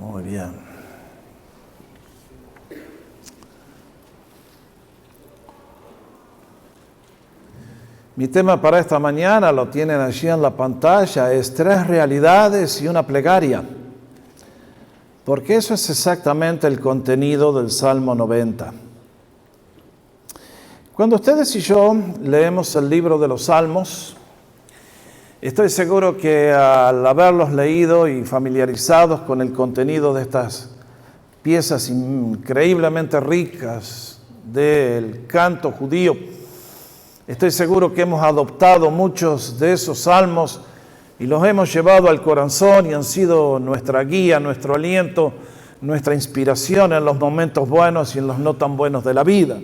Muy bien. Mi tema para esta mañana, lo tienen allí en la pantalla, es 3 realidades y una plegaria. Porque eso es exactamente el contenido del Salmo 90. Cuando ustedes y yo leemos el libro de los Salmos, estoy seguro que al haberlos leído y familiarizados con el contenido de estas piezas increíblemente ricas del canto judío, estoy seguro que hemos adoptado muchos de esos salmos y los hemos llevado al corazón y han sido nuestra guía, nuestro aliento, nuestra inspiración en los momentos buenos y en los no tan buenos de la vida.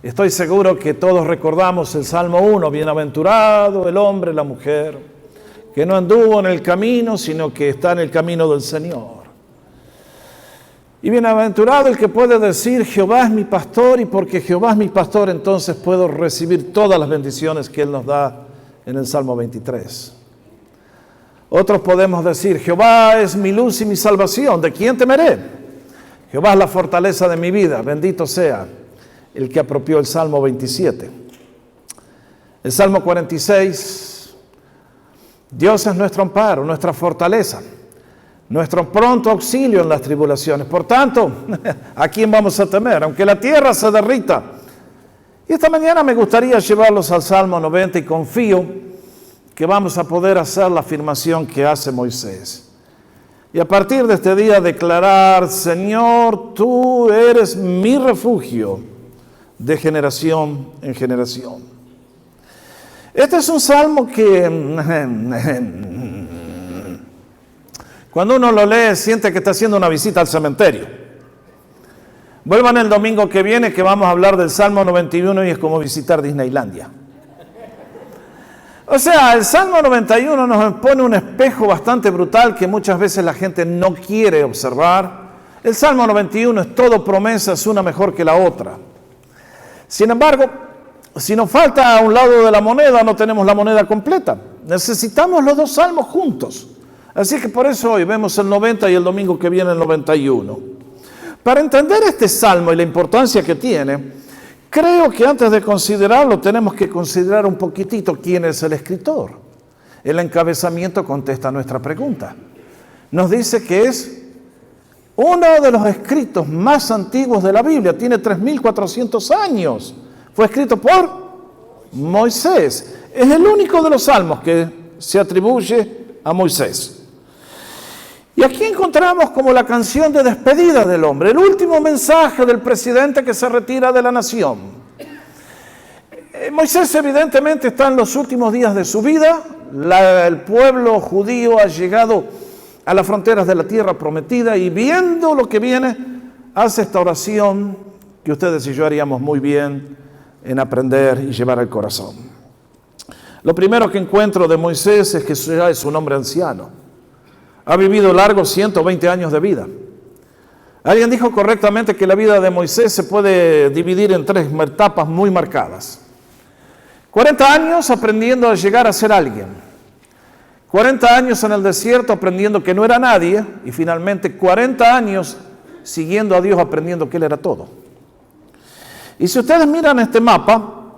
Estoy seguro que todos recordamos el Salmo 1, bienaventurado el hombre, la mujer, que no anduvo en el camino, sino que está en el camino del Señor. Y bienaventurado el que puede decir, Jehová es mi pastor, y porque Jehová es mi pastor, entonces puedo recibir todas las bendiciones que Él nos da en el Salmo 23. Otros podemos decir, Jehová es mi luz y mi salvación, ¿de quién temeré? Jehová es la fortaleza de mi vida, bendito sea el que apropió el Salmo 27. El Salmo 46, Dios es nuestro amparo, nuestra fortaleza, nuestro pronto auxilio en las tribulaciones. Por tanto, ¿a quién vamos a temer? Aunque la tierra se derrita. Y esta mañana me gustaría llevarlos al Salmo 90 y confío que vamos a poder hacer la afirmación que hace Moisés. Y a partir de este día declarar, Señor, tú eres mi refugio de generación en generación. Este es un salmo que cuando uno lo lee siente que está haciendo una visita al cementerio. Vuelvan el domingo que viene que vamos a hablar del Salmo 91 y es como visitar Disneylandia. O sea, el Salmo 91 nos pone un espejo bastante brutal que muchas veces la gente no quiere observar. El Salmo 91 es todo promesa, es una mejor que la otra. Sin embargo, si nos falta un lado de la moneda, no tenemos la moneda completa. Necesitamos los dos salmos juntos. Así que por eso hoy vemos el 90 y el domingo que viene el 91. Para entender este salmo y la importancia que tiene, creo que antes de considerarlo tenemos que considerar un poquitito quién es el escritor. El encabezamiento contesta nuestra pregunta. Nos dice que es uno de los escritos más antiguos de la Biblia, tiene 3.400 años. Fue escrito por Moisés. Es el único de los salmos que se atribuye a Moisés. Y aquí encontramos como la canción de despedida del hombre, el último mensaje del presidente que se retira de la nación. Moisés evidentemente está en los últimos días de su vida. El pueblo judío ha llegado a las fronteras de la tierra prometida y viendo lo que viene, hace esta oración que ustedes y yo haríamos muy bien en aprender y llevar al corazón. Lo primero que encuentro de Moisés es que ya es un hombre anciano. Ha vivido largos 120 años de vida. Alguien dijo correctamente que la vida de Moisés se puede dividir en 3 etapas muy marcadas. 40 años aprendiendo a llegar a ser alguien. 40 años en el desierto aprendiendo que no era nadie y finalmente 40 años siguiendo a Dios aprendiendo que Él era todo. Y si ustedes miran este mapa,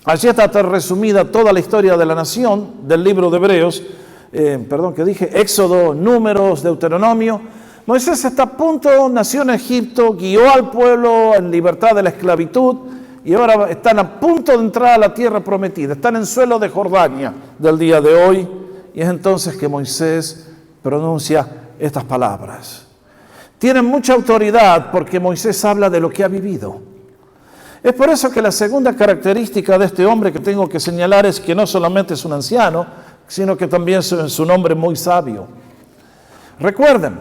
allí está resumida toda la historia de la nación del libro de Hebreos, Éxodo, Números, Deuteronomio. Moisés está a punto, nació en Egipto, guió al pueblo en libertad de la esclavitud y ahora están a punto de entrar a la tierra prometida, están en suelo de Jordania del día de hoy. Y es entonces que Moisés pronuncia estas palabras. Tienen mucha autoridad porque Moisés habla de lo que ha vivido. Es por eso que la segunda característica de este hombre que tengo que señalar es que no solamente es un anciano, sino que también es un hombre muy sabio. Recuerden,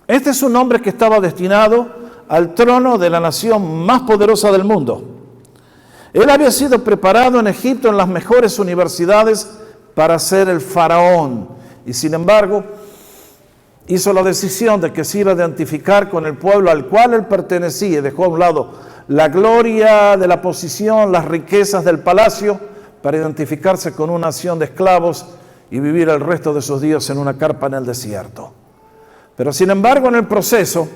este es un hombre que estaba destinado al trono de la nación más poderosa del mundo. Él había sido preparado en Egipto en las mejores universidades para ser el faraón y sin embargo hizo la decisión de que se iba a identificar con el pueblo al cual él pertenecía y dejó a un lado la gloria de la posición, las riquezas del palacio para identificarse con una nación de esclavos y vivir el resto de sus días en una carpa en el desierto. Pero sin embargo, en el proceso,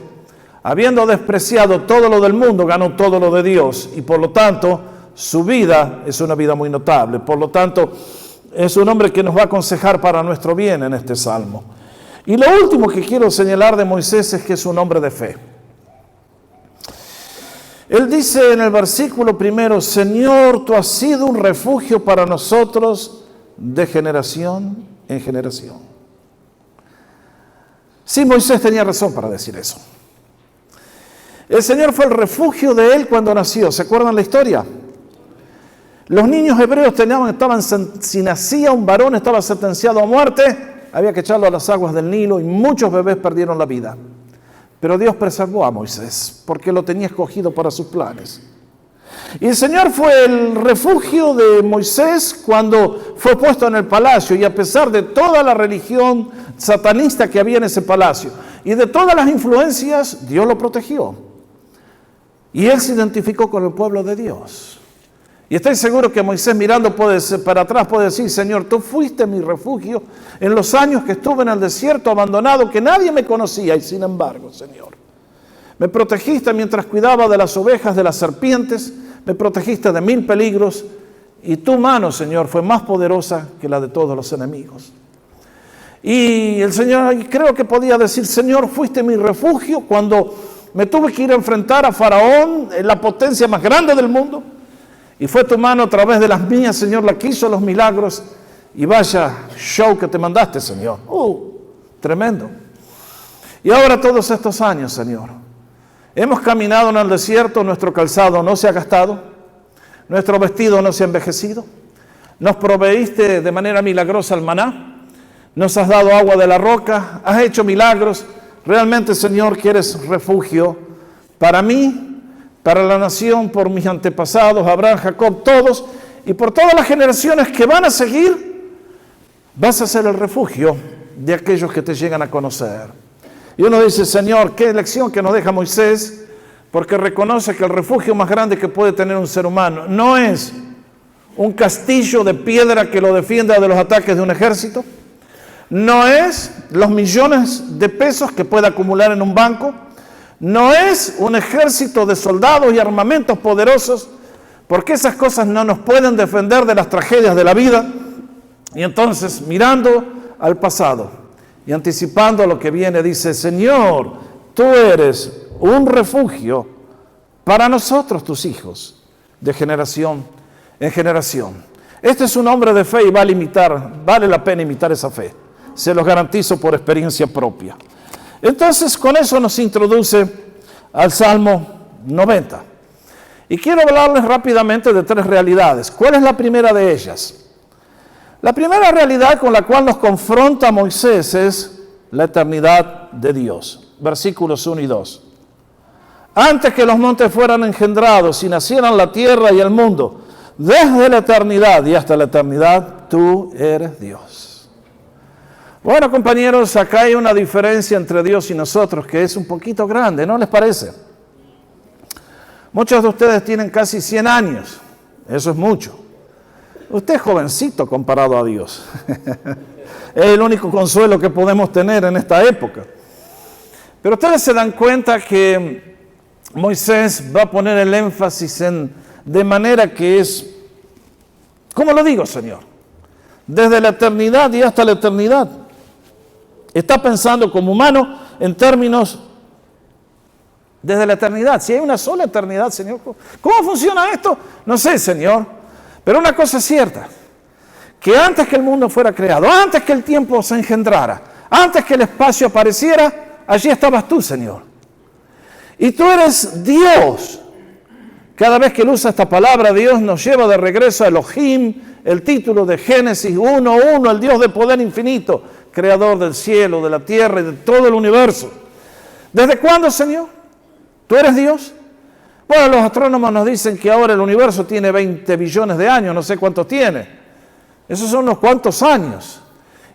habiendo despreciado todo lo del mundo, ganó todo lo de Dios. Y por lo tanto, su vida es una vida muy notable. Por lo tanto, es un hombre que nos va a aconsejar para nuestro bien en este salmo. Y lo último que quiero señalar de Moisés es que es un hombre de fe. Él dice en el versículo primero: Señor, tú has sido un refugio para nosotros de generación en generación. Sí, Moisés tenía razón para decir eso. El Señor fue el refugio de él cuando nació. ¿Se acuerdan la historia? Los niños hebreos si nacía un varón, estaba sentenciado a muerte, había que echarlo a las aguas del Nilo y muchos bebés perdieron la vida. Pero Dios preservó a Moisés porque lo tenía escogido para sus planes. Y el Señor fue el refugio de Moisés cuando fue puesto en el palacio, y a pesar de toda la religión satanista que había en ese palacio y de todas las influencias, Dios lo protegió. Y él se identificó con el pueblo de Dios. Y estoy seguro que Moisés, mirando para atrás, puede decir: Señor, tú fuiste mi refugio en los años que estuve en el desierto abandonado, que nadie me conocía, y sin embargo, Señor, me protegiste mientras cuidaba de las ovejas, de las serpientes, me protegiste de 1000 peligros, y tu mano, Señor, fue más poderosa que la de todos los enemigos. Y el Señor, creo que podía decir: Señor, fuiste mi refugio cuando me tuve que ir a enfrentar a Faraón, la potencia más grande del mundo. Y fue tu mano a través de las mías, Señor, la que hizo los milagros. Y vaya show que te mandaste, Señor. Tremendo. Y ahora todos estos años, Señor, hemos caminado en el desierto, nuestro calzado no se ha gastado, nuestro vestido no se ha envejecido. Nos proveíste de manera milagrosa el maná, nos has dado agua de la roca, has hecho milagros. Realmente, Señor, que eres refugio para mí, para la nación, por mis antepasados, Abraham, Jacob, todos, y por todas las generaciones que van a seguir, vas a ser el refugio de aquellos que te llegan a conocer. Y uno dice: Señor, qué lección que nos deja Moisés, porque reconoce que el refugio más grande que puede tener un ser humano no es un castillo de piedra que lo defienda de los ataques de un ejército, no es los millones de pesos que puede acumular en un banco, no es un ejército de soldados y armamentos poderosos, porque esas cosas no nos pueden defender de las tragedias de la vida. Y entonces, mirando al pasado y anticipando lo que viene, dice: Señor, tú eres un refugio para nosotros, tus hijos, de generación en generación. Este es un hombre de fe y vale la pena imitar esa fe. Se los garantizo por experiencia propia. Entonces, con eso nos introduce al Salmo 90. Y quiero hablarles rápidamente de 3 realidades. ¿Cuál es la primera de ellas? La primera realidad con la cual nos confronta Moisés es la eternidad de Dios. Versículos 1 y 2. Antes que los montes fueran engendrados y nacieran la tierra y el mundo, desde la eternidad y hasta la eternidad, tú eres Dios. Bueno, compañeros, acá hay una diferencia entre Dios y nosotros que es un poquito grande, ¿no les parece? Muchos de ustedes tienen casi 100 años, eso es mucho. Usted es jovencito comparado a Dios. Es el único consuelo que podemos tener en esta época. Pero ustedes se dan cuenta que Moisés va a poner el énfasis de manera que es, ¿cómo lo digo, Señor? Desde la eternidad y hasta la eternidad. Está pensando como humano en términos desde la eternidad. Si hay una sola eternidad, Señor, ¿cómo funciona esto? No sé, Señor. Pero una cosa es cierta, que antes que el mundo fuera creado, antes que el tiempo se engendrara, antes que el espacio apareciera, allí estabas tú, Señor. Y tú eres Dios. Cada vez que él usa esta palabra, Dios nos lleva de regreso a Elohim, el título de Génesis 1:1, el Dios de poder infinito, creador del cielo, de la tierra y de todo el universo. ¿Desde cuándo, Señor? ¿Tú eres Dios? Bueno, los astrónomos nos dicen que ahora el universo tiene 20 billones de años, no sé cuántos tiene. Esos son unos cuantos años.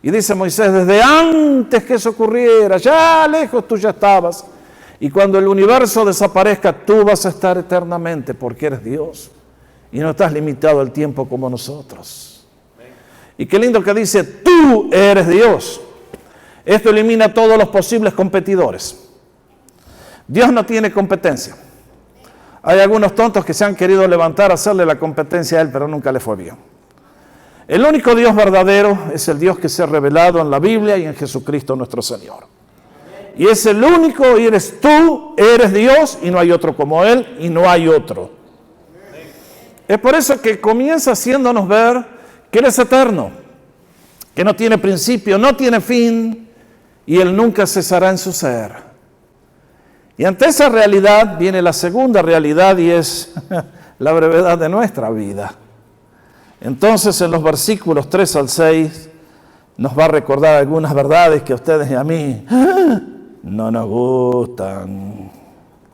Y dice Moisés: desde antes que eso ocurriera, ya lejos tú ya estabas. Y cuando el universo desaparezca, tú vas a estar eternamente, porque eres Dios. Y no estás limitado al tiempo como nosotros. Y qué lindo que dice: tú eres Dios. Esto elimina todos los posibles competidores. Dios no tiene competencia. Hay algunos tontos que se han querido levantar a hacerle la competencia a Él, pero nunca le fue bien. El único Dios verdadero es el Dios que se ha revelado en la Biblia y en Jesucristo nuestro Señor. Y es el único, y eres tú, eres Dios, y no hay otro como Él, y no hay otro. Es por eso que comienza haciéndonos ver que Él es eterno, que no tiene principio, no tiene fin, y Él nunca cesará en su ser. Y ante esa realidad viene la segunda realidad, y es la brevedad de nuestra vida. Entonces, en los versículos 3 al 6, nos va a recordar algunas verdades que a ustedes y a mí no nos gustan,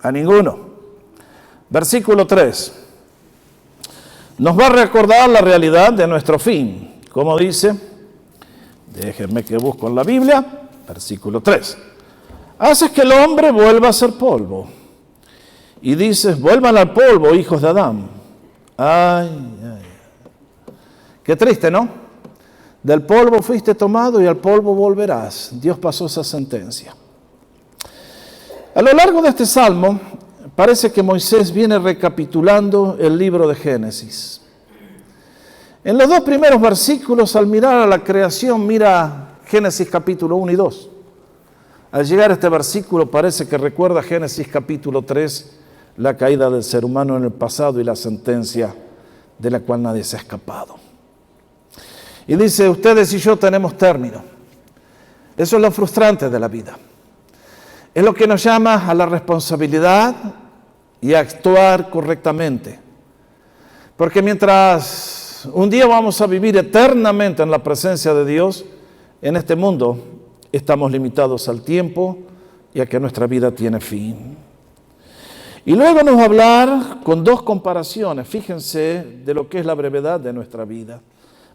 a ninguno. Versículo 3. Nos va a recordar la realidad de nuestro fin. Como dice, déjenme que busco en la Biblia, versículo 3. Haces que el hombre vuelva a ser polvo. Y dices, vuelvan al polvo, hijos de Adán. Ay, ay. Qué triste, ¿no? Del polvo fuiste tomado y al polvo volverás. Dios pasó esa sentencia. A lo largo de este salmo, parece que Moisés viene recapitulando el libro de Génesis. En los dos primeros versículos, al mirar a la creación, mira Génesis capítulo 1 y 2. Al llegar a este versículo, parece que recuerda Génesis capítulo 3, la caída del ser humano en el pasado y la sentencia de la cual nadie se ha escapado. Y dice, ustedes y yo tenemos término. Eso es lo frustrante de la vida. Es lo que nos llama a la responsabilidad y a actuar correctamente. Porque mientras un día vamos a vivir eternamente en la presencia de Dios, en este mundo estamos limitados al tiempo y a que nuestra vida tiene fin. Y luego nos va a hablar con dos comparaciones, fíjense, de lo que es la brevedad de nuestra vida.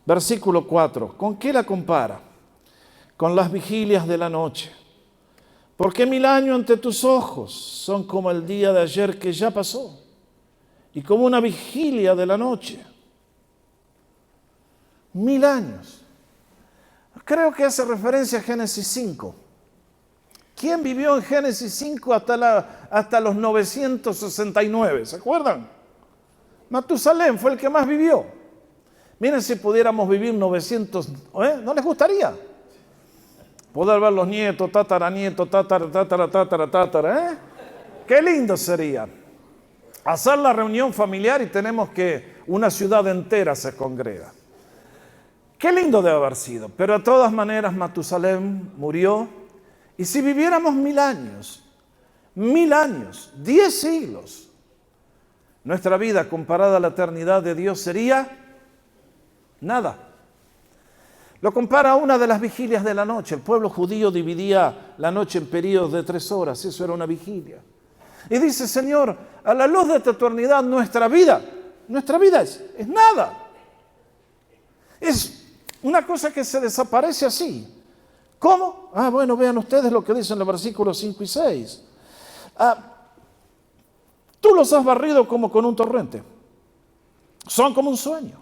Versículo 4, ¿con qué la compara? Con las vigilias de la noche. Porque 1000 años ante tus ojos son como el día de ayer que ya pasó, y como una vigilia de la noche. 1000 años. Creo que hace referencia a Génesis 5. ¿Quién vivió en Génesis 5 hasta los 969? ¿Se acuerdan? Matusalén fue el que más vivió. Miren si pudiéramos vivir 900, ¿no les gustaría? Poder ver los nietos, tataranietos, tatara, Qué lindo sería. Hacer la reunión familiar y tenemos que una ciudad entera se congrega. Qué lindo debe haber sido. Pero de todas maneras Matusalén murió. Y si viviéramos 1000 años, 10 siglos, nuestra vida comparada a la eternidad de Dios sería nada. Lo compara a una de las vigilias de la noche. El pueblo judío dividía la noche en periodos de 3 horas. Eso era una vigilia. Y dice, Señor, a la luz de tu eternidad, nuestra vida es nada. Es una cosa que se desaparece así. ¿Cómo? Bueno, vean ustedes lo que dicen los versículos 5 y 6. Tú los has barrido como con un torrente. Son como un sueño.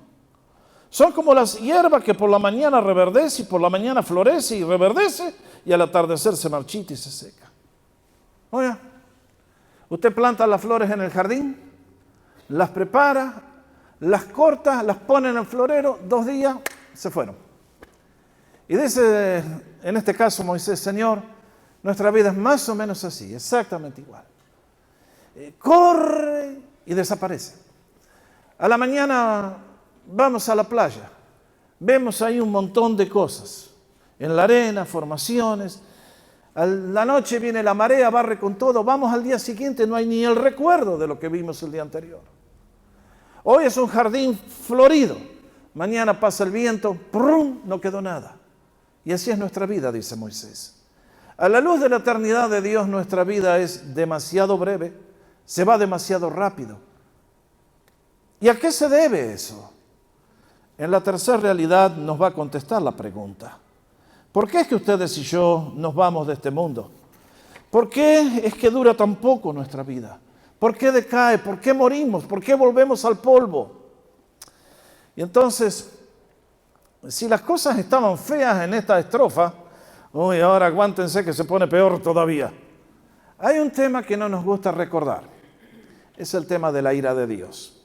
Son como las hierbas que por la mañana reverdece y por la mañana florece y reverdece y al atardecer se marchita y se seca. Oiga, usted planta las flores en el jardín, las prepara, las corta, las pone en el florero, 2 días, se fueron. Y dice, en este caso Moisés, Señor, nuestra vida es más o menos así, exactamente igual. Corre y desaparece. A la mañana vamos a la playa, vemos ahí un montón de cosas, en la arena, formaciones. A la noche viene la marea, barre con todo, vamos al día siguiente, no hay ni el recuerdo de lo que vimos el día anterior. Hoy es un jardín florido, mañana pasa el viento, ¡prum!, no quedó nada. Y así es nuestra vida, dice Moisés. A la luz de la eternidad de Dios, nuestra vida es demasiado breve, se va demasiado rápido. ¿Y a qué se debe eso? En la tercera realidad nos va a contestar la pregunta. ¿Por qué es que ustedes y yo nos vamos de este mundo? ¿Por qué es que dura tan poco nuestra vida? ¿Por qué decae? ¿Por qué morimos? ¿Por qué volvemos al polvo? Y entonces, si las cosas estaban feas en esta estrofa, Uy, ahora aguántense que se pone peor todavía. Hay un tema que no nos gusta recordar. Es el tema de la ira de Dios.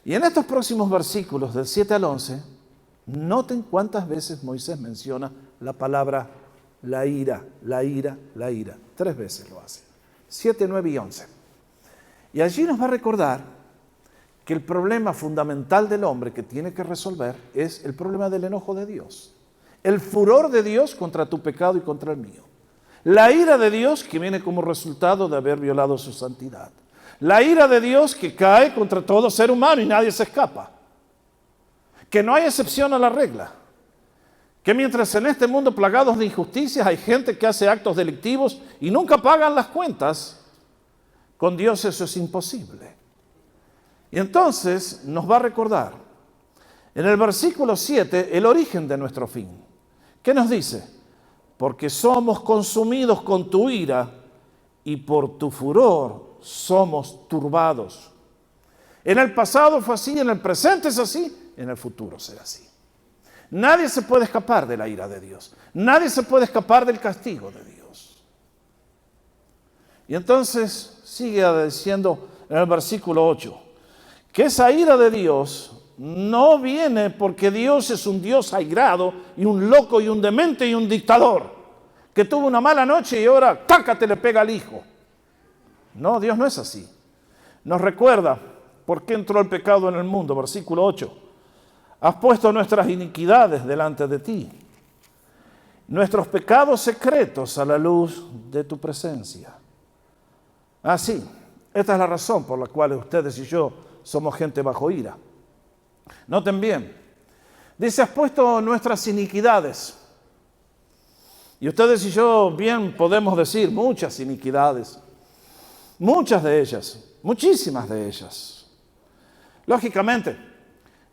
Y en estos próximos versículos, del 7 al 11, noten cuántas veces Moisés menciona la palabra la ira, la ira, la ira. 3 veces lo hace. 7, 9 y 11. Y allí nos va a recordar que el problema fundamental del hombre que tiene que resolver es el problema del enojo de Dios. El furor de Dios contra tu pecado y contra el mío. La ira de Dios que viene como resultado de haber violado su santidad. La ira de Dios que cae contra todo ser humano y nadie se escapa. Que no hay excepción a la regla. Que mientras en este mundo plagados de injusticias hay gente que hace actos delictivos y nunca pagan las cuentas, con Dios eso es imposible. Y entonces nos va a recordar en el versículo 7 el origen de nuestro fin. ¿Qué nos dice? Porque somos consumidos con tu ira y por tu furor somos turbados. En el pasado fue así, en el presente es así, en el futuro será así. Nadie se puede escapar de la ira de Dios. Nadie se puede escapar del castigo de Dios. Y entonces sigue diciendo en el versículo 8, que esa ira de Dios no viene porque Dios es un Dios airado y un loco y un demente y un dictador, que tuvo una mala noche y ahora tácate le pega al hijo. No, Dios no es así. Nos recuerda por qué entró el pecado en el mundo, versículo 8. Has puesto nuestras iniquidades delante de ti, nuestros pecados secretos a la luz de tu presencia. Así, esta es la razón por la cual ustedes y yo somos gente bajo ira. Noten bien, dice, has puesto nuestras iniquidades. Y ustedes y yo bien podemos decir muchas iniquidades, muchas de ellas, muchísimas de ellas. Lógicamente,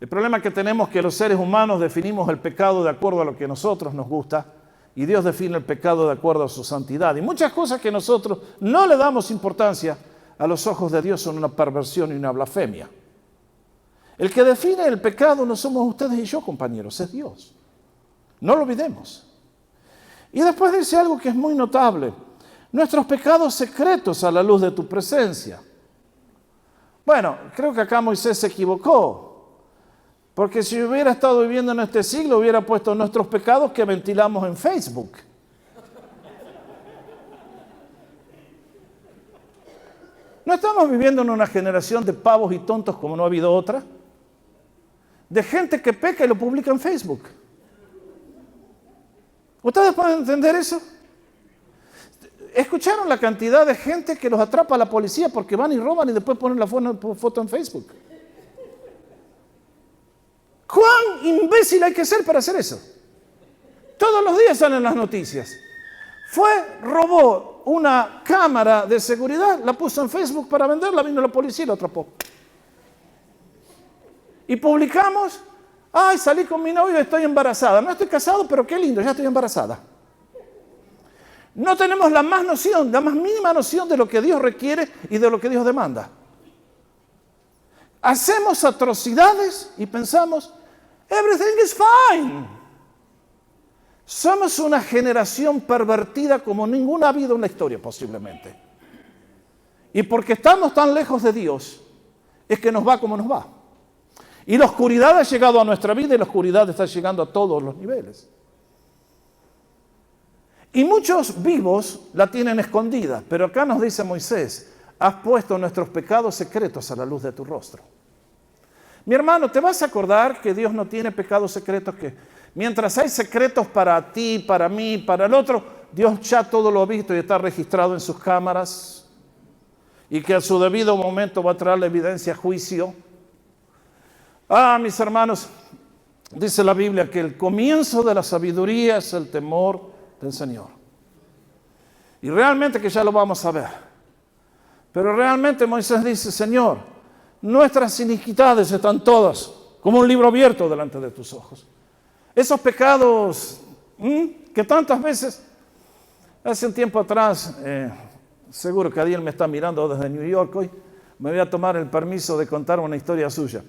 el problema que tenemos es que los seres humanos definimos el pecado de acuerdo a lo que a nosotros nos gusta y Dios define el pecado de acuerdo a su santidad. Y muchas cosas que nosotros no le damos importancia, a los ojos de Dios son una perversión y una blasfemia. El que define el pecado no somos ustedes y yo, compañeros, es Dios. No lo olvidemos. Y después dice algo que es muy notable. Nuestros pecados secretos a la luz de tu presencia. Bueno, creo que acá Moisés se equivocó. Porque si hubiera estado viviendo en este siglo, hubiera puesto nuestros pecados que ventilamos en Facebook. ¿No estamos viviendo en una generación de pavos y tontos como no ha habido otra? De gente que peca y lo publica en Facebook. ¿Ustedes pueden entender eso? ¿Escucharon la cantidad de gente que los atrapa a la policía porque van y roban y después ponen la foto en Facebook? ¿Cuán imbécil hay que ser para hacer eso? Todos los días salen las noticias. Robó una cámara de seguridad, la puso en Facebook para venderla, vino la policía y la atrapó. Y publicamos, ay, salí con mi novio y estoy embarazada. No estoy casado, pero qué lindo, ya estoy embarazada. No tenemos la más mínima noción de lo que Dios requiere y de lo que Dios demanda. Hacemos atrocidades y pensamos, everything is fine. Somos una generación pervertida como ninguna ha habido en la historia posiblemente. Y porque estamos tan lejos de Dios, es que nos va como nos va. Y la oscuridad ha llegado a nuestra vida y la oscuridad está llegando a todos los niveles. Y muchos vivos la tienen escondida, pero acá nos dice Moisés, has puesto nuestros pecados secretos a la luz de tu rostro. Mi hermano, ¿te vas a acordar que Dios no tiene pecados secretos? Que mientras hay secretos para ti, para mí, para el otro, Dios ya todo lo ha visto y está registrado en sus cámaras y que a su debido momento va a traer la evidencia a juicio. Mis hermanos, dice la Biblia que el comienzo de la sabiduría es el temor del Señor. Y realmente que ya lo vamos a ver. Pero realmente Moisés dice, Señor, nuestras iniquidades están todas como un libro abierto delante de tus ojos. Esos pecados que tantas veces, hace un tiempo atrás, seguro que Adiel me está mirando desde New York hoy, me voy a tomar el permiso de contar una historia suya.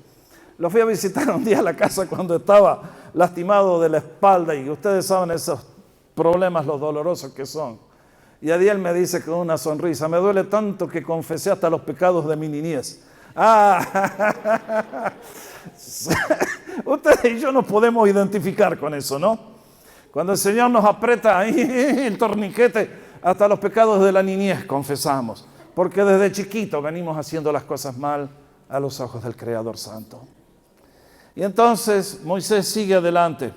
Lo fui a visitar un día a la casa cuando estaba lastimado de la espalda y ustedes saben esos problemas lo dolorosos que son. Y Adiel me dice con una sonrisa, me duele tanto que confesé hasta los pecados de mi niñez. Ustedes y yo nos podemos identificar con eso, ¿no? Cuando el Señor nos aprieta ahí el torniquete, hasta los pecados de la niñez confesamos. Porque desde chiquito venimos haciendo las cosas mal a los ojos del Creador Santo. Y entonces Moisés sigue adelante,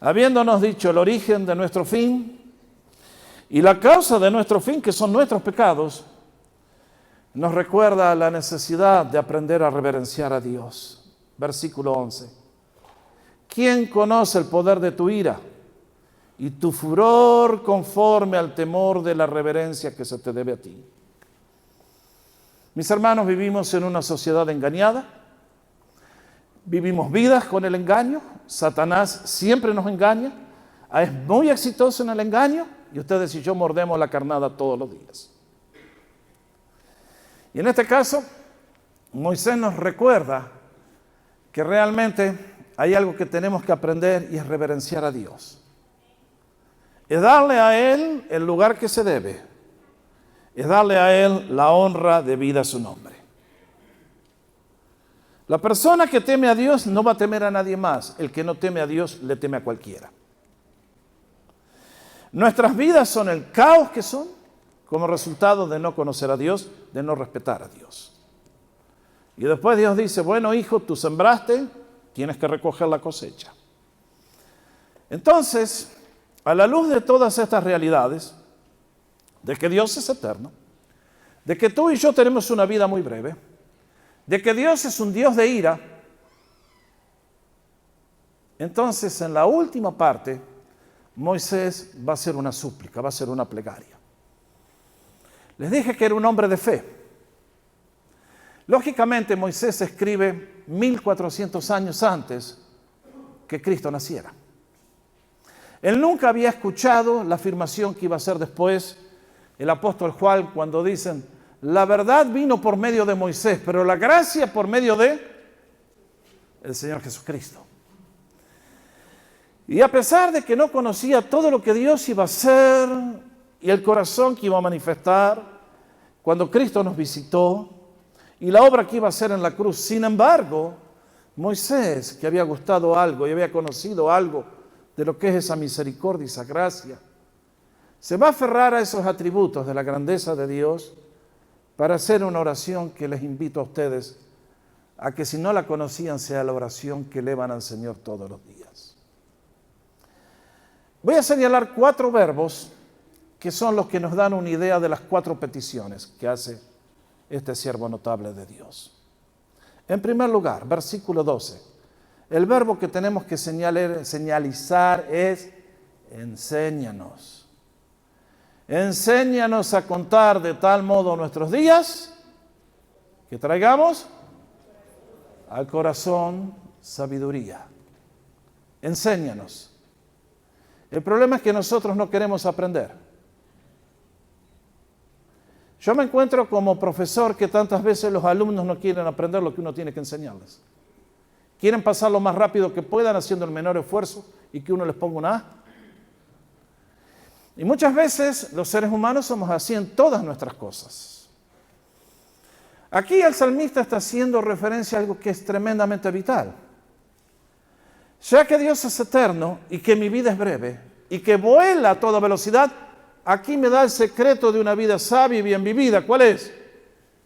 habiéndonos dicho el origen de nuestro fin y la causa de nuestro fin, que son nuestros pecados, nos recuerda la necesidad de aprender a reverenciar a Dios. Versículo 11. ¿Quién conoce el poder de tu ira y tu furor conforme al temor de la reverencia que se te debe a ti? Mis hermanos, vivimos en una sociedad engañada, vivimos vidas con el engaño, Satanás siempre nos engaña, es muy exitoso en el engaño y ustedes y yo mordemos la carnada todos los días. Y en este caso, Moisés nos recuerda que realmente hay algo que tenemos que aprender y es reverenciar a Dios. Es darle a Él el lugar que se debe. Es darle a Él la honra debida a su nombre. La persona que teme a Dios no va a temer a nadie más. El que no teme a Dios le teme a cualquiera. Nuestras vidas son el caos que son como resultado de no conocer a Dios, de no respetar a Dios. Y después Dios dice, bueno hijo, tú sembraste, tienes que recoger la cosecha. Entonces, a la luz de todas estas realidades, de que Dios es eterno, de que tú y yo tenemos una vida muy breve, de que Dios es un Dios de ira, entonces en la última parte, Moisés va a hacer una súplica, va a hacer una plegaria. Les dije que era un hombre de fe. Lógicamente, Moisés escribe 1400 años antes que Cristo naciera. Él nunca había escuchado la afirmación que iba a hacer después el apóstol Juan cuando dicen, la verdad vino por medio de Moisés, pero la gracia por medio de el Señor Jesucristo. Y a pesar de que no conocía todo lo que Dios iba a hacer y el corazón que iba a manifestar cuando Cristo nos visitó y la obra que iba a hacer en la cruz, sin embargo, Moisés, que había gustado algo y había conocido algo de lo que es esa misericordia y esa gracia, se va a aferrar a esos atributos de la grandeza de Dios para hacer una oración que les invito a ustedes a que si no la conocían sea la oración que elevan al Señor todos los días. Voy a señalar 4 verbos que son los que nos dan una idea de las 4 peticiones que hace este siervo notable de Dios. En primer lugar, versículo 12, el verbo que tenemos que señalizar es enséñanos. Enséñanos a contar de tal modo nuestros días que traigamos al corazón sabiduría. Enséñanos. El problema es que nosotros no queremos aprender. Yo me encuentro como profesor que tantas veces los alumnos no quieren aprender lo que uno tiene que enseñarles. Quieren pasar lo más rápido que puedan haciendo el menor esfuerzo y que uno les ponga una A. Y muchas veces los seres humanos somos así en todas nuestras cosas. Aquí el salmista está haciendo referencia a algo que es tremendamente vital. Ya que Dios es eterno y que mi vida es breve y que vuela a toda velocidad, aquí me da el secreto de una vida sabia y bien vivida. ¿Cuál es?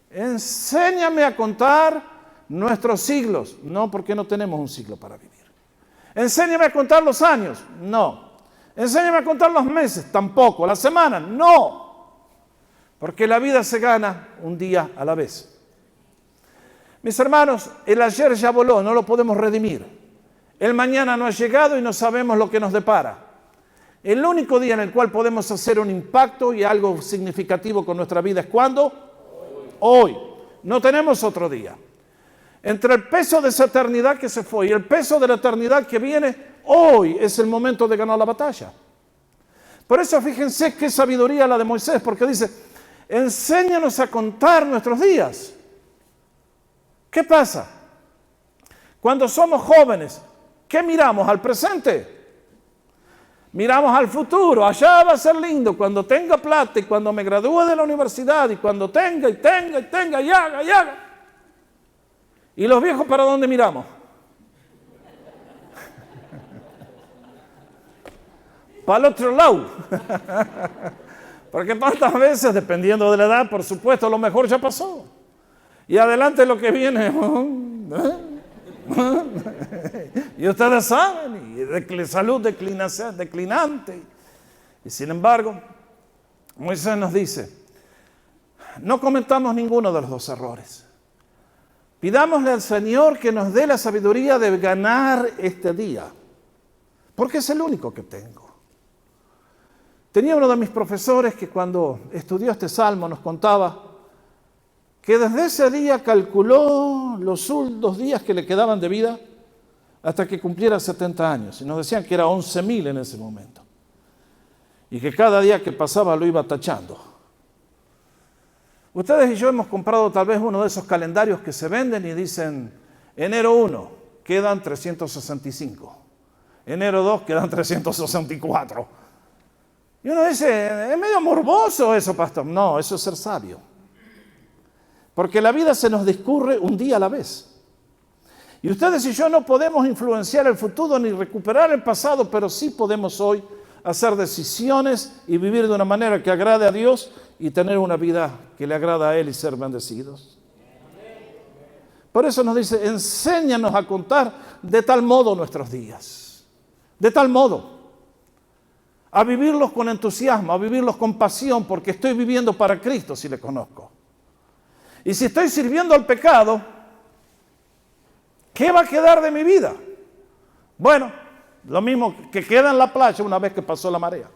Enséñame a contar nuestros siglos. No, porque no tenemos un siglo para vivir. Enséñame a contar los años. No. Enséñame a contar los meses, tampoco. La semana, no. Porque la vida se gana un día a la vez. Mis hermanos, el ayer ya voló, no lo podemos redimir. El mañana no ha llegado y no sabemos lo que nos depara. El único día en el cual podemos hacer un impacto y algo significativo con nuestra vida es ¿cuándo? Hoy. No tenemos otro día. Entre el peso de esa eternidad que se fue y el peso de la eternidad que viene, hoy es el momento de ganar la batalla. Por eso fíjense qué sabiduría la de Moisés, porque dice, enséñanos a contar nuestros días. ¿Qué pasa? Cuando somos jóvenes, ¿qué miramos? ¿Al presente? Miramos al futuro, allá va a ser lindo, cuando tenga plata y cuando me gradúe de la universidad y cuando tenga y haga. ¿Y los viejos para dónde miramos? Para el otro lado. Porque tantas veces, dependiendo de la edad, por supuesto, lo mejor ya pasó. Y adelante lo que viene. Y ustedes saben, y salud declinante. Y sin embargo, Moisés nos dice, no cometamos ninguno de los dos errores. Pidámosle al Señor que nos dé la sabiduría de ganar este día, porque es el único que tengo. Tenía uno de mis profesores que cuando estudió este salmo nos contaba que desde ese día calculó los 2 días que le quedaban de vida hasta que cumpliera 70 años. Y nos decían que era 11.000 en ese momento. Y que cada día que pasaba lo iba tachando. Ustedes y yo hemos comprado tal vez uno de esos calendarios que se venden y dicen, enero 1, quedan 365. Enero 2, quedan 364. Y uno dice, es medio morboso eso, pastor. No, eso es ser sabio. Porque la vida se nos discurre un día a la vez. Y ustedes y yo no podemos influenciar el futuro ni recuperar el pasado, pero sí podemos hoy hacer decisiones y vivir de una manera que agrade a Dios y tener una vida que le agrada a Él y ser bendecidos. Por eso nos dice, enséñanos a contar de tal modo nuestros días. De tal modo. A vivirlos con entusiasmo, a vivirlos con pasión, porque estoy viviendo para Cristo si le conozco. Y si estoy sirviendo al pecado, ¿qué va a quedar de mi vida? Bueno, lo mismo que queda en la playa una vez que pasó la marea.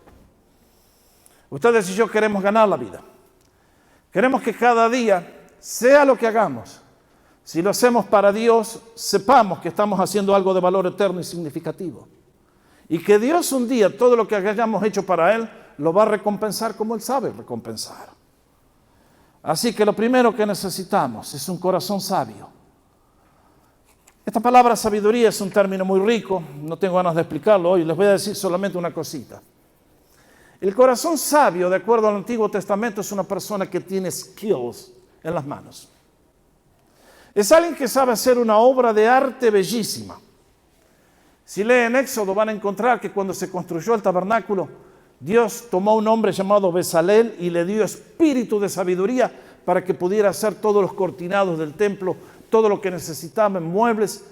Ustedes y yo queremos ganar la vida. Queremos que cada día, sea lo que hagamos, si lo hacemos para Dios, sepamos que estamos haciendo algo de valor eterno y significativo. Y que Dios un día, todo lo que hayamos hecho para Él, lo va a recompensar como Él sabe recompensar. Así que lo primero que necesitamos es un corazón sabio. Esta palabra sabiduría es un término muy rico, no tengo ganas de explicarlo hoy, les voy a decir solamente una cosita. El corazón sabio, de acuerdo al Antiguo Testamento, es una persona que tiene skills en las manos. Es alguien que sabe hacer una obra de arte bellísima. Si leen Éxodo van a encontrar que cuando se construyó el tabernáculo, Dios tomó a un hombre llamado Bezalel y le dio espíritu de sabiduría para que pudiera hacer todos los cortinados del templo, todo lo que necesitaban, muebles.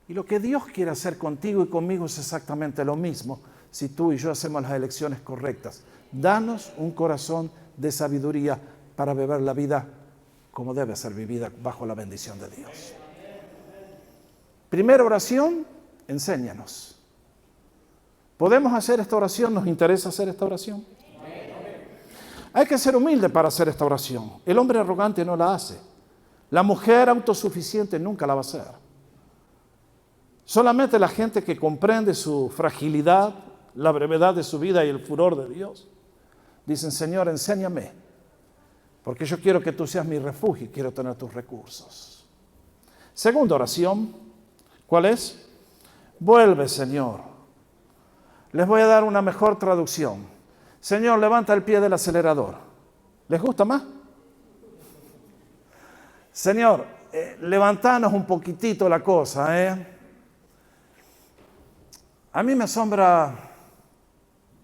Y lo que Dios quiere hacer contigo y conmigo es exactamente lo mismo si tú y yo hacemos las elecciones correctas. Danos un corazón de sabiduría para vivir la vida como debe ser vivida bajo la bendición de Dios. Primera oración, enséñanos. ¿Podemos hacer esta oración? ¿Nos interesa hacer esta oración? Hay que ser humilde para hacer esta oración. El hombre arrogante no la hace. La mujer autosuficiente nunca la va a hacer. Solamente la gente que comprende su fragilidad, la brevedad de su vida y el furor de Dios, dicen, Señor, enséñame, porque yo quiero que tú seas mi refugio y quiero tener tus recursos. Segunda oración, ¿cuál es? Vuelve, Señor. Les voy a dar una mejor traducción. Señor, levanta el pie del acelerador. ¿Les gusta más? Señor, levantanos un poquitito la cosa, A mí me asombra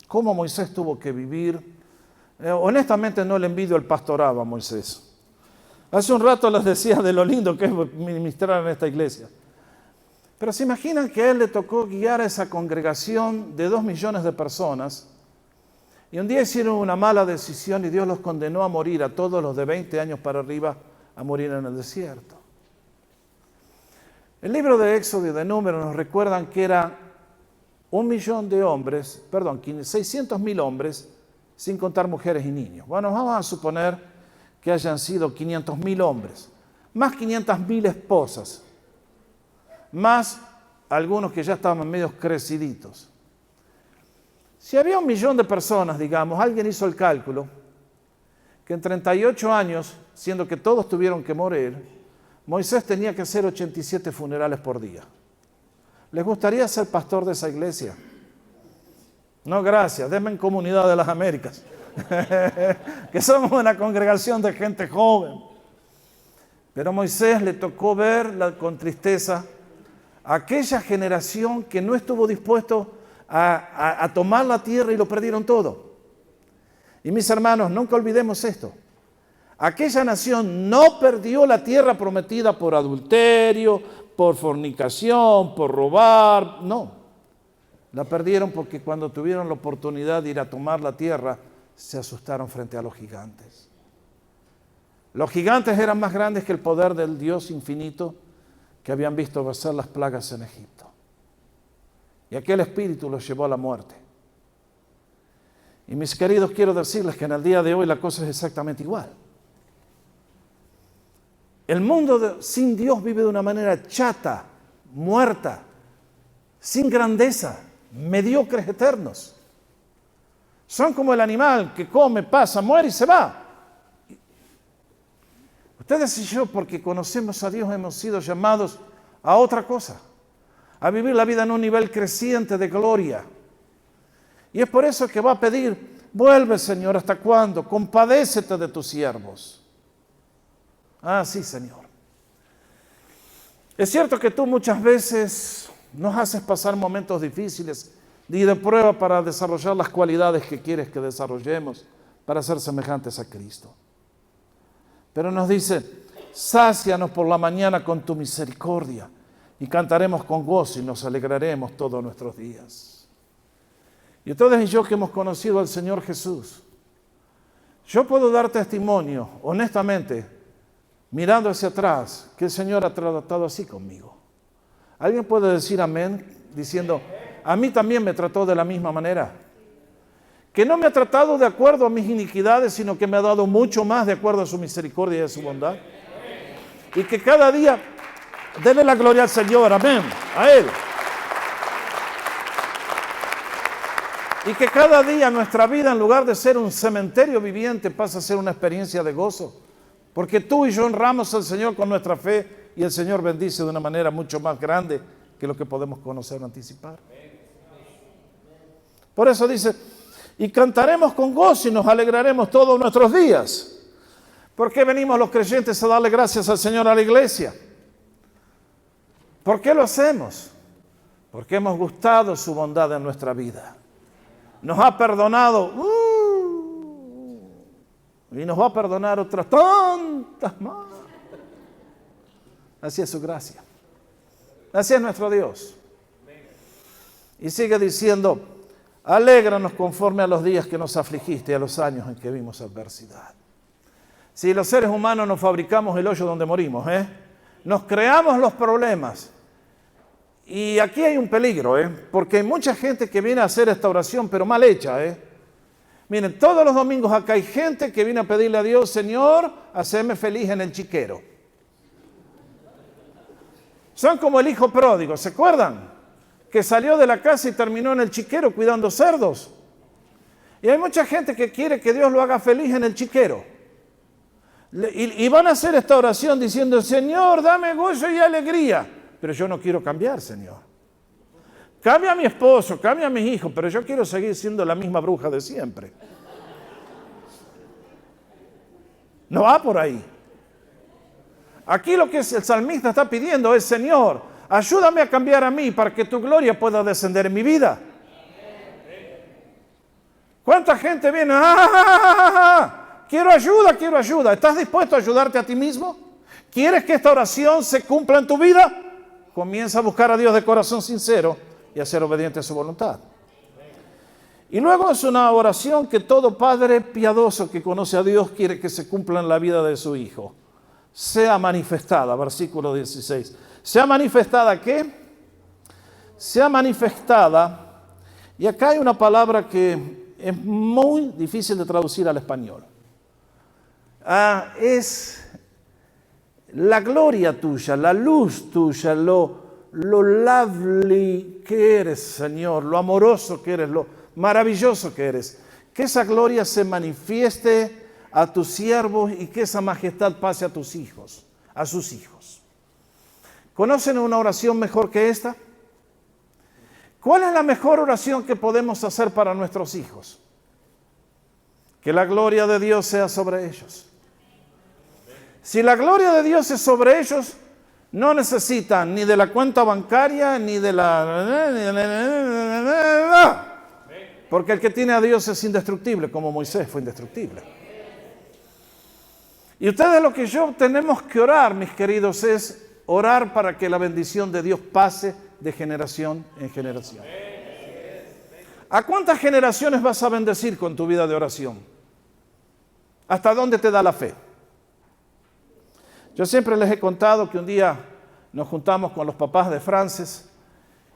cómo Moisés tuvo que vivir. Honestamente no le envidio el pastorado a Moisés. Hace un rato les decía de lo lindo que es ministrar en esta iglesia. Pero se imaginan que a él le tocó guiar a esa congregación de 2 millones de personas y un día hicieron una mala decisión y Dios los condenó a morir, a todos los de 20 años para arriba, a morir en el desierto. El libro de Éxodo y de Números nos recuerdan que era 1.000.000 de hombres, 600.000 hombres, sin contar mujeres y niños. Bueno, vamos a suponer que hayan sido 500.000 hombres, más 500.000 esposas, más algunos que ya estaban medio creciditos. Si había 1.000.000 de personas, digamos, alguien hizo el cálculo, que en 38 años, siendo que todos tuvieron que morir, Moisés tenía que hacer 87 funerales por día. ¿Les gustaría ser pastor de esa iglesia? No, gracias, denme en Comunidad de las Américas. Que somos una congregación de gente joven. Pero a Moisés le tocó ver con tristeza aquella generación que no estuvo dispuesto a tomar la tierra y lo perdieron todo. Y mis hermanos, nunca olvidemos esto. Aquella nación no perdió la tierra prometida por adulterio, por fornicación, por robar, no. La perdieron porque cuando tuvieron la oportunidad de ir a tomar la tierra, se asustaron frente a los gigantes. Los gigantes eran más grandes que el poder del Dios infinito que habían visto pasar las plagas en Egipto. Y aquel espíritu los llevó a la muerte. Y mis queridos, quiero decirles que en el día de hoy la cosa es exactamente igual. El mundo sin Dios vive de una manera chata, muerta, sin grandeza, mediocres eternos. Son como el animal que come, pasa, muere y se va. Ustedes y yo, porque conocemos a Dios, hemos sido llamados a otra cosa, a vivir la vida en un nivel creciente de gloria. Y es por eso que va a pedir, vuelve Señor, ¿hasta cuándo? Compadécete de tus siervos. Ah, sí, Señor. Es cierto que tú muchas veces nos haces pasar momentos difíciles y de prueba para desarrollar las cualidades que quieres que desarrollemos para ser semejantes a Cristo. Pero nos dice, sácianos por la mañana con tu misericordia y cantaremos con gozo y nos alegraremos todos nuestros días. Y ustedes y yo que hemos conocido al Señor Jesús, yo puedo dar testimonio, honestamente, mirando hacia atrás, que el Señor ha tratado así conmigo. ¿Alguien puede decir amén? Diciendo, a mí también me trató de la misma manera. Que no me ha tratado de acuerdo a mis iniquidades, sino que me ha dado mucho más de acuerdo a su misericordia y a su bondad. Y que cada día, denle la gloria al Señor, amén, a Él. Y que cada día nuestra vida, en lugar de ser un cementerio viviente, pasa a ser una experiencia de gozo. Porque tú y yo honramos al Señor con nuestra fe y el Señor bendice de una manera mucho más grande que lo que podemos conocer o anticipar. Por eso dice, y cantaremos con gozo y nos alegraremos todos nuestros días. ¿Por qué venimos los creyentes a darle gracias al Señor a la iglesia? ¿Por qué lo hacemos? Porque hemos gustado su bondad en nuestra vida. Nos ha perdonado y nos va a perdonar otras tantas más. Así es su gracia. Así es nuestro Dios. Y sigue diciendo, alégranos conforme a los días que nos afligiste y a los años en que vimos adversidad. Si los seres humanos nos fabricamos el hoyo donde morimos, nos creamos los problemas. Y aquí hay un peligro, porque hay mucha gente que viene a hacer esta oración, pero mal hecha. Miren, todos los domingos acá hay gente que viene a pedirle a Dios, Señor, haceme feliz en el chiquero. Son como el hijo pródigo, ¿se acuerdan? Que salió de la casa y terminó en el chiquero cuidando cerdos. Y hay mucha gente que quiere que Dios lo haga feliz en el chiquero. Y van a hacer esta oración diciendo, Señor, dame gozo y alegría. Pero yo no quiero cambiar, Señor. Cambia a mi esposo, cambia a mis hijos, pero yo quiero seguir siendo la misma bruja de siempre. No va por ahí. Aquí lo que el salmista está pidiendo es, Señor, ayúdame a cambiar a mí para que tu gloria pueda descender en mi vida. ¿Cuánta gente viene? Quiero ayuda. ¿Estás dispuesto a ayudarte a ti mismo? ¿Quieres que esta oración se cumpla en tu vida? Comienza a buscar a Dios de corazón sincero y a ser obediente a su voluntad. Y luego es una oración que todo padre piadoso que conoce a Dios quiere que se cumpla en la vida de su hijo. Sea manifestada, versículo 16. ¿Sea manifestada qué? Sea manifestada, y acá hay una palabra que es muy difícil de traducir al español. Es la gloria tuya, la luz tuya, lo lovely que eres, Señor, lo amoroso que eres, lo maravilloso que eres. Que esa gloria se manifieste a tus siervos y que esa majestad pase a tus hijos, a sus hijos. ¿Conocen una oración mejor que esta? ¿Cuál es la mejor oración que podemos hacer para nuestros hijos? Que la gloria de Dios sea sobre ellos. Si la gloria de Dios es sobre ellos, no necesitan ni de la cuenta bancaria, ni de la... Porque el que tiene a Dios es indestructible, como Moisés fue indestructible. Y ustedes lo que yo tenemos que orar, mis queridos, es orar para que la bendición de Dios pase de generación en generación. ¿A cuántas generaciones vas a bendecir con tu vida de oración? ¿Hasta dónde te da la fe? Yo siempre les he contado que un día nos juntamos con los papás de Frances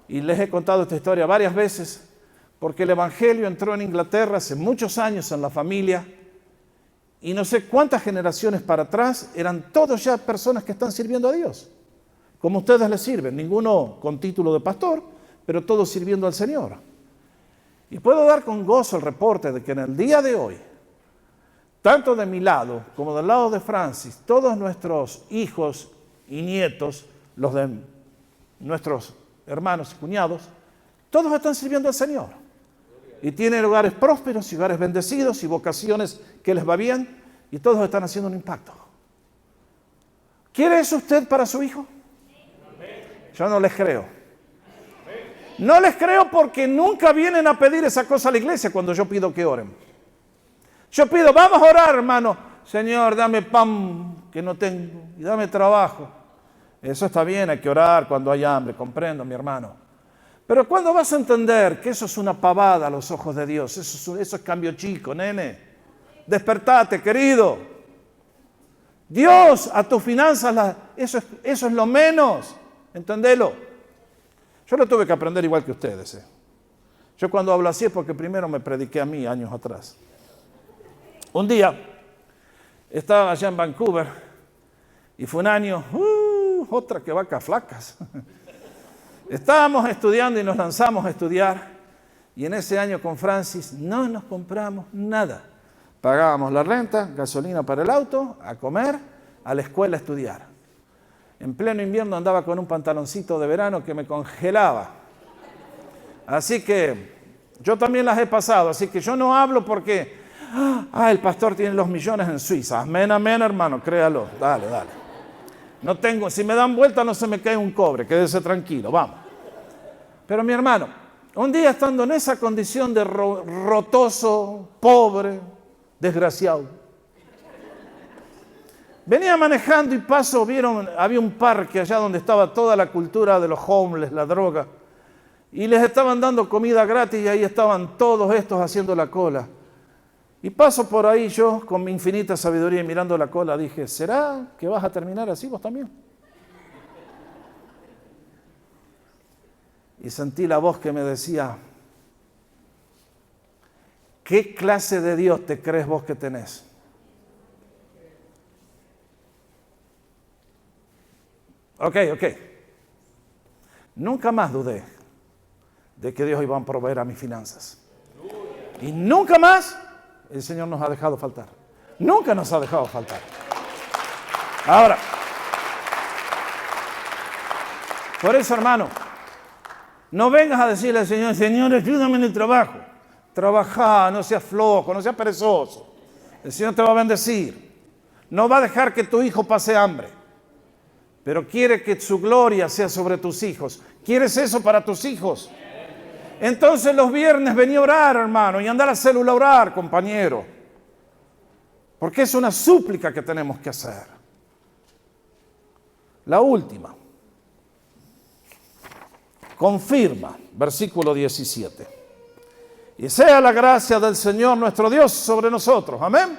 y les he contado esta historia varias veces porque el Evangelio entró en Inglaterra hace muchos años en la familia y no sé cuántas generaciones para atrás eran todos ya personas que están sirviendo a Dios. Como ustedes les sirven, ninguno con título de pastor, pero todos sirviendo al Señor. Y puedo dar con gozo el reporte de que en el día de hoy, tanto de mi lado como del lado de Francis, todos nuestros hijos y nietos, los de nuestros hermanos y cuñados, todos están sirviendo al Señor. Y tienen hogares prósperos y hogares bendecidos y vocaciones que les va bien y todos están haciendo un impacto. ¿Quiere eso usted para su hijo? Yo no les creo. No les creo porque nunca vienen a pedir esa cosa a la iglesia cuando yo pido que oren. Yo pido, vamos a orar, hermano. Señor, dame pan que no tengo y dame trabajo. Eso está bien, hay que orar cuando hay hambre, comprendo, mi hermano. Pero ¿cuándo vas a entender que eso es una pavada a los ojos de Dios? Eso es cambio chico, nene. Despertate, querido. Dios a tus finanzas, eso es lo menos. ¿Entendelo? Yo lo tuve que aprender igual que ustedes. Yo cuando hablo así es porque primero me prediqué a mí años atrás. Un día estaba allá en Vancouver y fue un año, otra que vacas flacas. Estábamos estudiando y nos lanzamos a estudiar y en ese año con Francis no nos compramos nada. Pagábamos la renta, gasolina para el auto, a comer, a la escuela a estudiar. En pleno invierno andaba con un pantaloncito de verano que me congelaba. Así que yo también las he pasado, así que yo no hablo porque el pastor tiene los millones en Suiza. Amén, amén, hermano, créalo. Dale. No tengo, si me dan vuelta no se me cae un cobre, quédese tranquilo, vamos. Pero mi hermano, un día estando en esa condición de rotoso, pobre, desgraciado, venía manejando y paso, había un parque allá donde estaba toda la cultura de los homeless, la droga, y les estaban dando comida gratis y ahí estaban todos estos haciendo la cola. Y paso por ahí yo, con mi infinita sabiduría y mirando la cola, dije, ¿será que vas a terminar así vos también? Y sentí la voz que me decía, ¿qué clase de Dios te crees vos que tenés? Ok. Nunca más dudé de que Dios iba a proveer a mis finanzas. Y nunca más el Señor nos ha dejado faltar. Nunca nos ha dejado faltar. Ahora, por eso, hermano, no vengas a decirle al Señor, Señor, ayúdame en el trabajo. Trabajá, no seas flojo, no seas perezoso. El Señor te va a bendecir. No va a dejar que tu hijo pase hambre. Pero quiere que su gloria sea sobre tus hijos. ¿Quieres eso para tus hijos? Entonces los viernes vení a orar, hermano, y anda a la célula a orar, compañero. Porque es una súplica que tenemos que hacer. La última. Confirma, versículo 17. Y sea la gracia del Señor nuestro Dios sobre nosotros. Amén.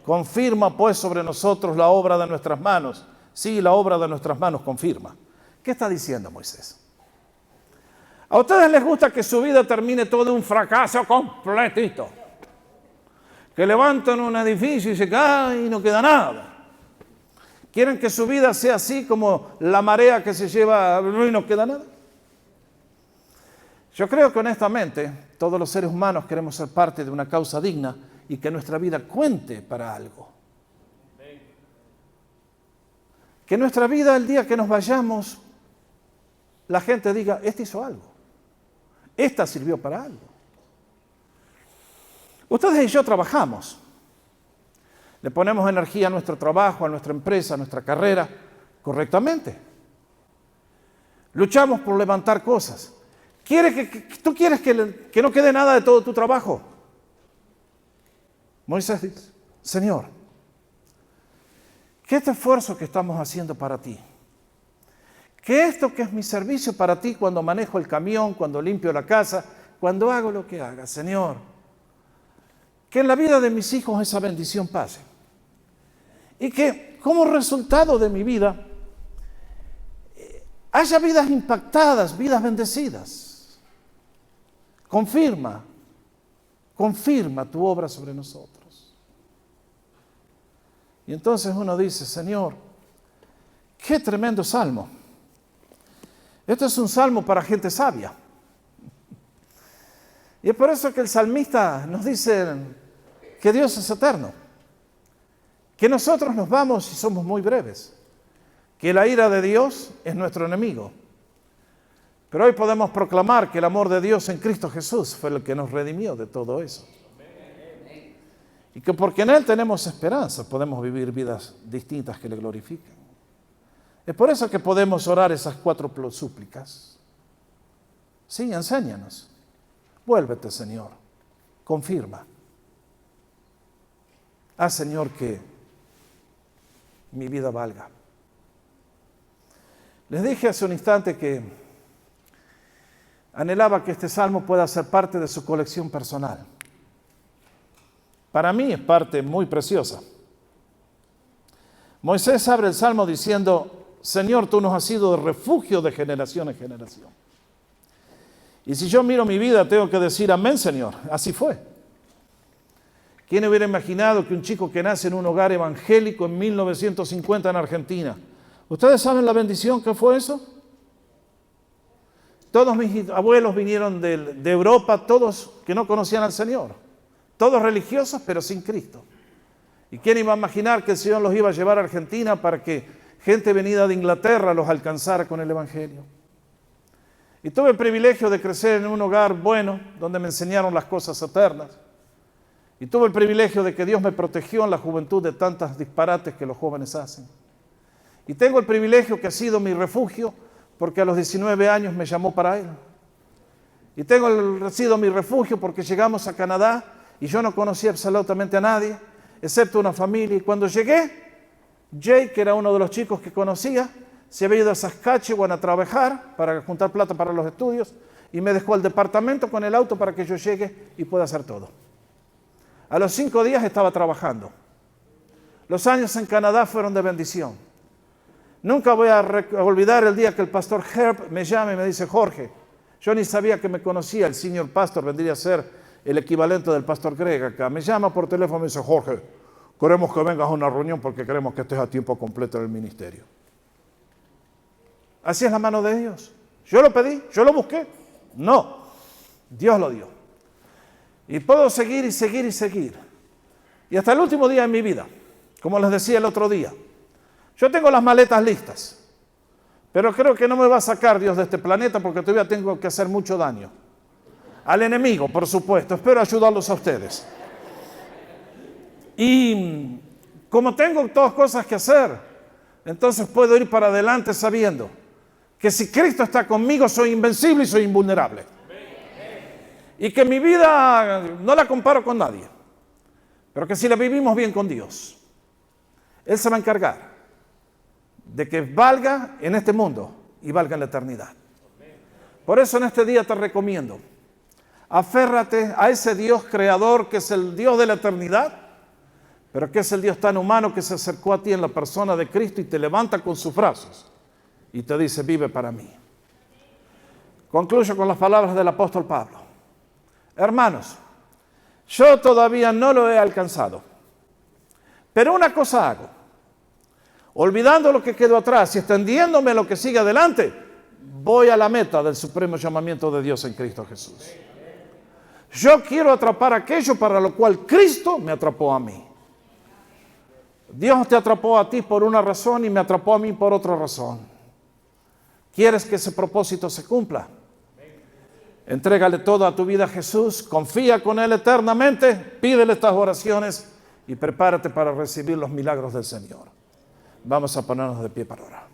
Confirma pues sobre nosotros la obra de nuestras manos. Sí, la obra de nuestras manos confirma. ¿Qué está diciendo Moisés? ¿A ustedes les gusta que su vida termine todo un fracaso completito? Que levantan un edificio y se cae y no queda nada. ¿Quieren que su vida sea así como la marea que se lleva y no queda nada? Yo creo que honestamente todos los seres humanos queremos ser parte de una causa digna y que nuestra vida cuente para algo. Que nuestra vida, el día que nos vayamos, la gente diga, este hizo algo. Esta sirvió para algo. Ustedes y yo trabajamos. Le ponemos energía a nuestro trabajo, a nuestra empresa, a nuestra carrera, correctamente. Luchamos por levantar cosas. ¿Tú quieres que no quede nada de todo tu trabajo? Moisés dice, Señor, que este esfuerzo que estamos haciendo para ti, que esto que es mi servicio para ti cuando manejo el camión, cuando limpio la casa, cuando hago lo que haga, Señor, que en la vida de mis hijos esa bendición pase. Y que como resultado de mi vida haya vidas impactadas, vidas bendecidas. Confirma tu obra sobre nosotros. Y entonces uno dice, Señor, qué tremendo salmo. Este es un salmo para gente sabia. Y es por eso que el salmista nos dice que Dios es eterno, que nosotros nos vamos y somos muy breves, que la ira de Dios es nuestro enemigo. Pero hoy podemos proclamar que el amor de Dios en Cristo Jesús fue el que nos redimió de todo eso. Y que porque en Él tenemos esperanza, podemos vivir vidas distintas que le glorifiquen. Es por eso que podemos orar esas 4 súplicas. Sí, enséñanos. Vuélvete, Señor. Confirma. Haz, Señor, que mi vida valga. Les dije hace un instante que anhelaba que este salmo pueda ser parte de su colección personal. Para mí es parte muy preciosa. Moisés abre el salmo diciendo, Señor, tú nos has sido refugio de generación en generación. Y si yo miro mi vida, tengo que decir, amén, Señor. Así fue. ¿Quién hubiera imaginado que un chico que nace en un hogar evangélico en 1950 en Argentina? ¿Ustedes saben la bendición que fue eso? Todos mis abuelos vinieron de Europa, todos que no conocían al Señor. Todos religiosos, pero sin Cristo. ¿Y quién iba a imaginar que el Señor los iba a llevar a Argentina para que gente venida de Inglaterra los alcanzara con el Evangelio? Y tuve el privilegio de crecer en un hogar bueno, donde me enseñaron las cosas eternas. Y tuve el privilegio de que Dios me protegió en la juventud de tantos disparates que los jóvenes hacen. Y tengo el privilegio que ha sido mi refugio, porque a los 19 años me llamó para Él. Y ha sido mi refugio porque llegamos a Canadá y yo no conocía absolutamente a nadie, excepto una familia. Y cuando llegué, Jake, que era uno de los chicos que conocía, se había ido a Saskatchewan a trabajar para juntar plata para los estudios y me dejó al departamento con el auto para que yo llegue y pueda hacer todo. A los 5 días estaba trabajando. Los años en Canadá fueron de bendición. Nunca voy a olvidar el día que el pastor Herb me llama y me dice, Jorge, yo ni sabía que me conocía, el senior pastor vendría a ser el equivalente del pastor Greg acá. Me llama por teléfono y me dice, Jorge, queremos que vengas a una reunión porque queremos que estés a tiempo completo en el ministerio. Así es la mano de Dios. Yo lo pedí, yo lo busqué. No, Dios lo dio. Y puedo seguir y seguir y seguir. Y hasta el último día de mi vida, como les decía el otro día, yo tengo las maletas listas, pero creo que no me va a sacar Dios de este planeta porque todavía tengo que hacer mucho daño. Al enemigo, por supuesto. Espero ayudarlos a ustedes. Y como tengo todas cosas que hacer, entonces puedo ir para adelante sabiendo que si Cristo está conmigo soy invencible y soy invulnerable. Y que mi vida no la comparo con nadie, pero que si la vivimos bien con Dios, Él se va a encargar de que valga en este mundo y valga en la eternidad. Por eso en este día te recomiendo, aférrate a ese Dios creador que es el Dios de la eternidad, pero que es el Dios tan humano que se acercó a ti en la persona de Cristo y te levanta con sus brazos y te dice, vive para mí. Concluyo con las palabras del apóstol Pablo. Hermanos, yo todavía no lo he alcanzado, pero una cosa hago, olvidando lo que quedó atrás y extendiéndome a lo que sigue adelante, voy a la meta del supremo llamamiento de Dios en Cristo Jesús. Yo quiero atrapar aquello para lo cual Cristo me atrapó a mí. Dios te atrapó a ti por una razón y me atrapó a mí por otra razón. ¿Quieres que ese propósito se cumpla? Entrégale todo a tu vida a Jesús, confía con Él eternamente, pídele estas oraciones y prepárate para recibir los milagros del Señor. Vamos a ponernos de pie para orar.